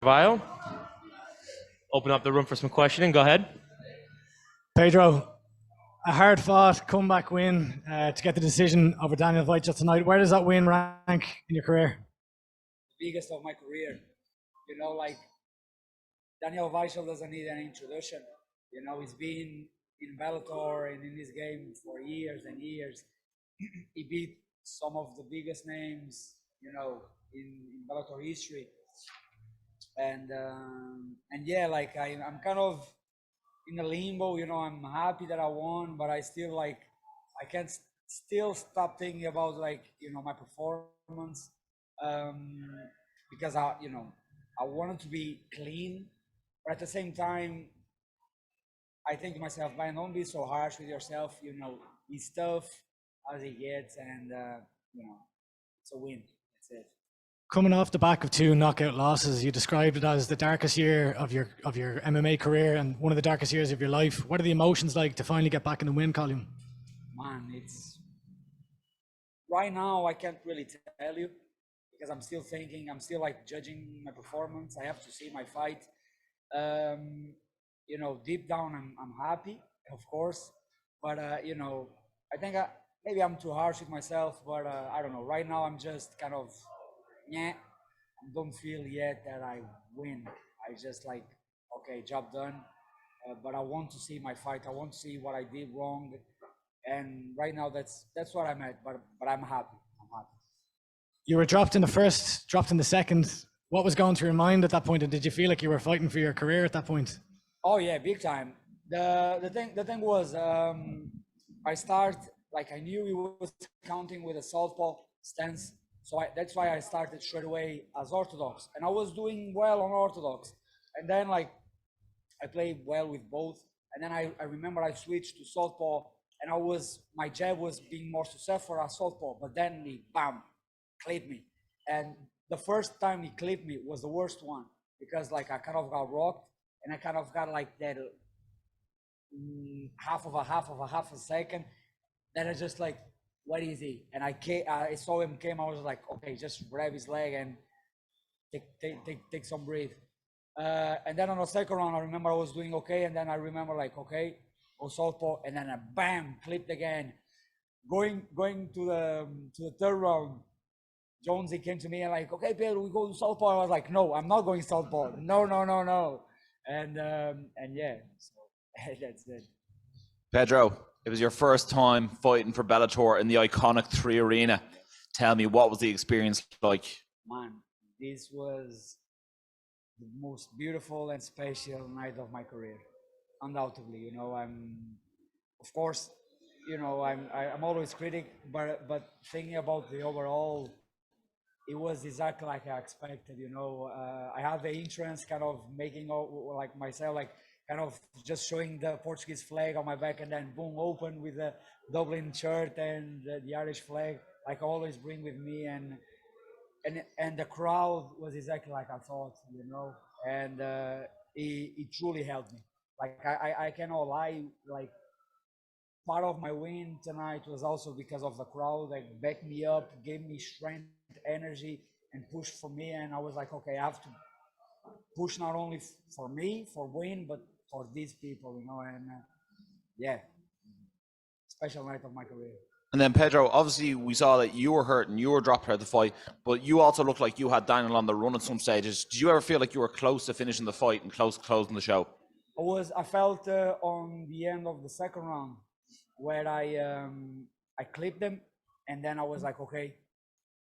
Carvalho. Open up the room for some questioning. Go ahead. Pedro, a hard-fought comeback win to get the decision over Daniel Weichel tonight. Where does that win rank in your career? Biggest of my career. Like Daniel Weichel doesn't need any introduction. He's been in Bellator and in this game for years and years. He beat some of the biggest names, in Bellator history. And yeah, like I'm kind of in a limbo. I'm happy that I won, but I still I can't still stop thinking about my performance, because I wanted to be clean, but at the same time I think to myself, man, don't be so harsh with yourself. It's tough as it gets, and it's a win. That's it. Coming off the back of 2 knockout losses, you described it as the darkest year of your MMA career and one of the darkest years of your life. What are the emotions like to finally get back in the win column? Man, it's right now I can't really tell you because I'm still thinking. I'm still judging my performance. I have to see my fight. Deep down, I'm happy, of course, but I think maybe I'm too harsh with myself. But I don't know. Right now, I'm just kind of, yeah, I don't feel yet that I win. I just okay, job done. But I want to see my fight. I want to see what I did wrong, and right now that's what I'm at. But I'm happy. I'm happy. You were dropped in the first, dropped in the second. What was going through your mind at that point, and did you feel like you were fighting for your career at that point? Oh yeah, big time. The thing was, I knew he was counting with a southpaw stance, so that's why I started straight away as orthodox, and I was doing well on orthodox, and then I played well with both, and then I remember I switched to southpaw, and my jab was being more successful as southpaw, but then he clipped me, and the first time he clipped me was the worst one because I kind of got rocked. And I kind of got that half of a second. Then I just what is he? And I saw him came. I was like, okay, just grab his leg and take some breath. And then on the second round, I remember I was doing okay. And then I remember okay, go southpaw, and then I bam, clipped again. Going to the third round, Jonesy came to me and okay, Pedro, we go to southpaw. I was like, no, I'm not going southpaw. No. And yeah, so that's it. Pedro, it was your first time fighting for Bellator in the iconic 3 Arena. Tell me, what was the experience like? Man, this was the most beautiful and special night of my career, undoubtedly. Of course, I'm always critic, but thinking about the overall, it was exactly like I expected. I had the entrance kind of making myself kind of just showing the Portuguese flag on my back, and then boom, open with the Dublin shirt and the Irish flag, like I always bring with me, and the crowd was exactly like I thought, and it truly helped me. I cannot lie, part of my win tonight was also because of the crowd that backed me up, gave me strength, energy, and pushed for me. And I was like, okay, I have to push not only for me, for win, but for these people, and yeah, special night of my career. And then Pedro, obviously we saw that you were hurt and you were dropped out of the fight, but you also looked like you had Daniel on the run at some stages. Did you ever feel like you were close to finishing the fight and close to closing the show? I felt on the end of the second round where I clipped them, and then I was like, okay,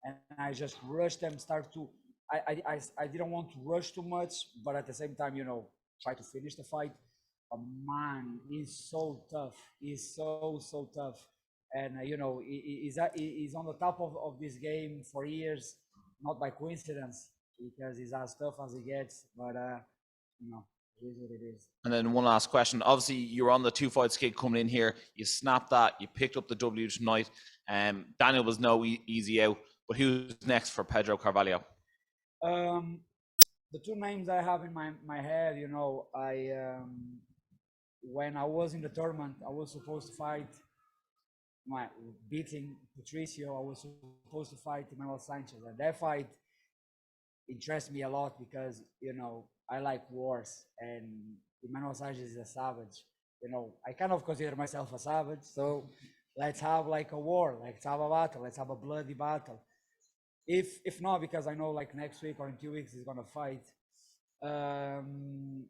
and I just rushed them. I didn't want to rush too much, but at the same time, try to finish the fight. But man, he's so tough. He's so tough, and he's on the top of this game for years, not by coincidence, because he's as tough as he gets. But it is what it is. And then one last question. Obviously, you were on the 2 fight skid coming in here. You snapped that. You picked up the W tonight. Daniel was no easy out. But who's next for Pedro Carvalho? The 2 names I have in my head, when I was in the tournament, I was supposed to fight beating Patricio. I was supposed to fight Emmanuel Sanchez. And that fight, interests me a lot because, you know, I like wars, and Emmanuel Sanchez is a savage. You know, I kind of consider myself a savage, so let's have like a war, let's have a battle, let's have a bloody battle. If not, because I know like next week or in 2 weeks he's gonna fight. Um,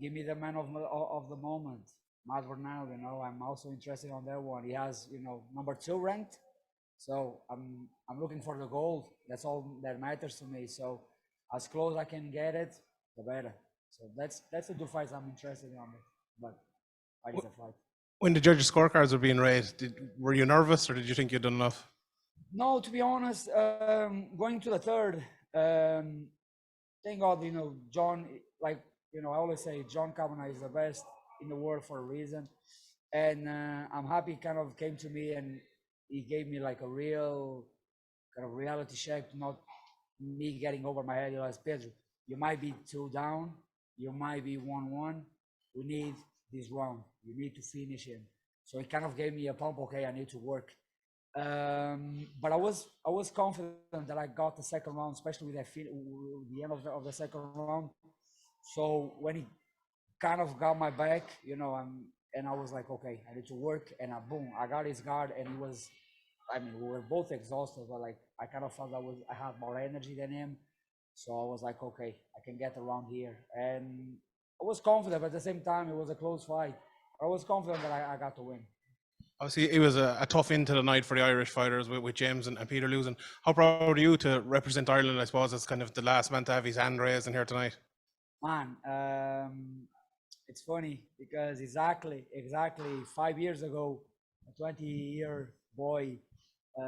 Give me the man of the moment, Matt Bernal. You know, I'm also interested on that one. He has, you know, #2 ranked, so I'm looking for the gold. That's all that matters to me. So as close I can get it, the better. So that's the two fights I'm interested in. But fight is a fight. When the judges' scorecards were being raised, were you nervous or did you think you'd done enough? No, to be honest, going to the third, thank God, you know, John, like, you know, I always say John Kavanagh is the best in the world for a reason. And I'm happy he kind of came to me and he gave me like a real kind of reality check, not me getting over my head. He was, Pedro, you might be 2 down, you might be 1-1. We need this round. You need to finish him. So he kind of gave me a pump. Okay, I need to work. But I was confident that I got the second round, especially with the end of the second round. So when he kind of got my back, you know, and I was like, okay, I need to work, and boom, I got his guard, and he was, I mean, we were both exhausted, but like I kind of felt I had more energy than him, so I was like, okay, I can get around here, and I was confident, but at the same time, it was a close fight. I was confident that I got to win. Obviously, it was a tough end to the night for the Irish fighters with James and Peter losing. How proud are you to represent Ireland, I suppose, as kind of the last man to have his hand raised in here tonight? Man, it's funny because exactly 5 years ago, a 20-year boy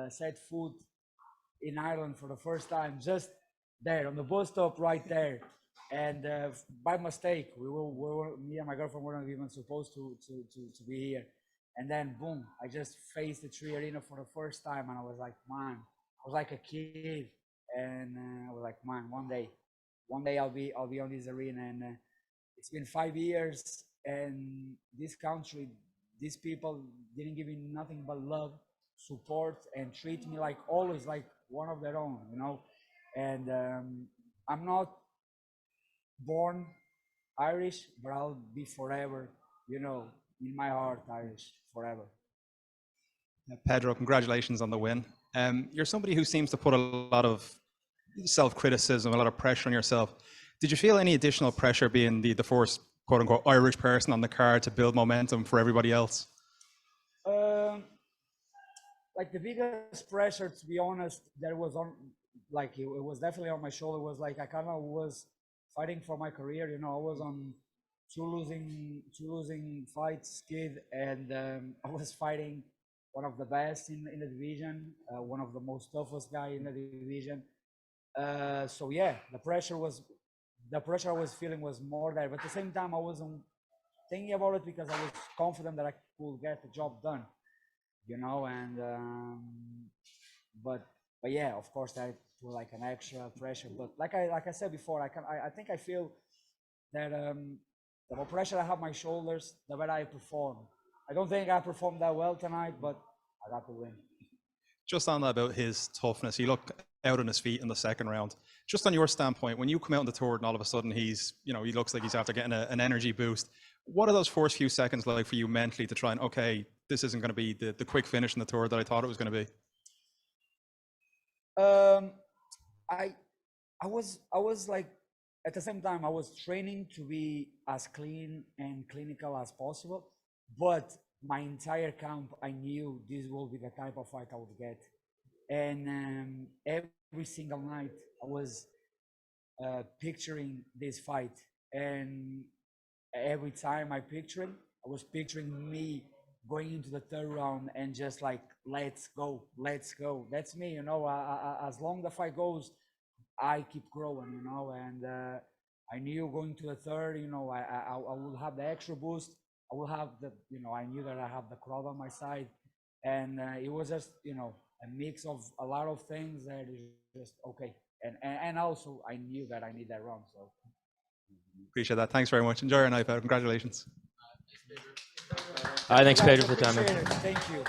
set foot in Ireland for the first time, just there on the bus stop right there. And by mistake, me and my girlfriend weren't even supposed to be here. And then boom, I just faced the Tree Arena for the first time, and I was like, man, I was like a kid, and I was like, man, one day I'll be on this arena. And it's been 5 years, and this country, these people didn't give me nothing but love, support, and treat me like always like one of their own, you know. And I'm not born Irish, but I'll be forever, you know, in my heart Irish forever. Pedro, congratulations on the win. You're somebody who seems to put a lot of self-criticism, a lot of pressure on yourself. Did you feel any additional pressure being the first quote-unquote Irish person on the card to build momentum for everybody else? Like the biggest pressure, to be honest, that was on, like it was definitely on my shoulder. It was like I kind of was fighting for my career. You know, I was on two losing fights, kid, and I was fighting one of the best in the division, one of the most toughest guy in the division. So yeah, the pressure I was feeling was more there, but at the same time I wasn't thinking about it because I was confident that I could get the job done, you know. And but yeah, of course that was like an extra pressure. But like I said before, I think I feel that the more pressure I have on my shoulders, the better I perform. I don't think I performed that well tonight, but I got to win. Just on that about his toughness, he looked out on his feet in the second round. Just on your standpoint, when you come out on the third and all of a sudden he's, you know, he looks like he's after getting an energy boost, what are those first few seconds like for you mentally to try and, okay, this isn't going to be the quick finish in the third that I thought it was going to be? I was like, at the same time, I was training to be as clean and clinical as possible, but my entire camp, I knew this will be the type of fight I would get. And every single night I was picturing this fight, and every time I pictured, I was picturing me going into the third round and just like, let's go. That's me, you know. As long the fight goes, I keep growing, you know. And I knew going to the third, you know, I will have the extra boost. I will have the, you know, I knew that I have the crowd on my side, and it was just, you know, a mix of a lot of things that is just okay. And also I knew that I need that round. So Appreciate that. Thanks very much. Enjoy your night, Pedro. Congratulations. Thanks, Pedro, for the time. Appreciate it. Thank you.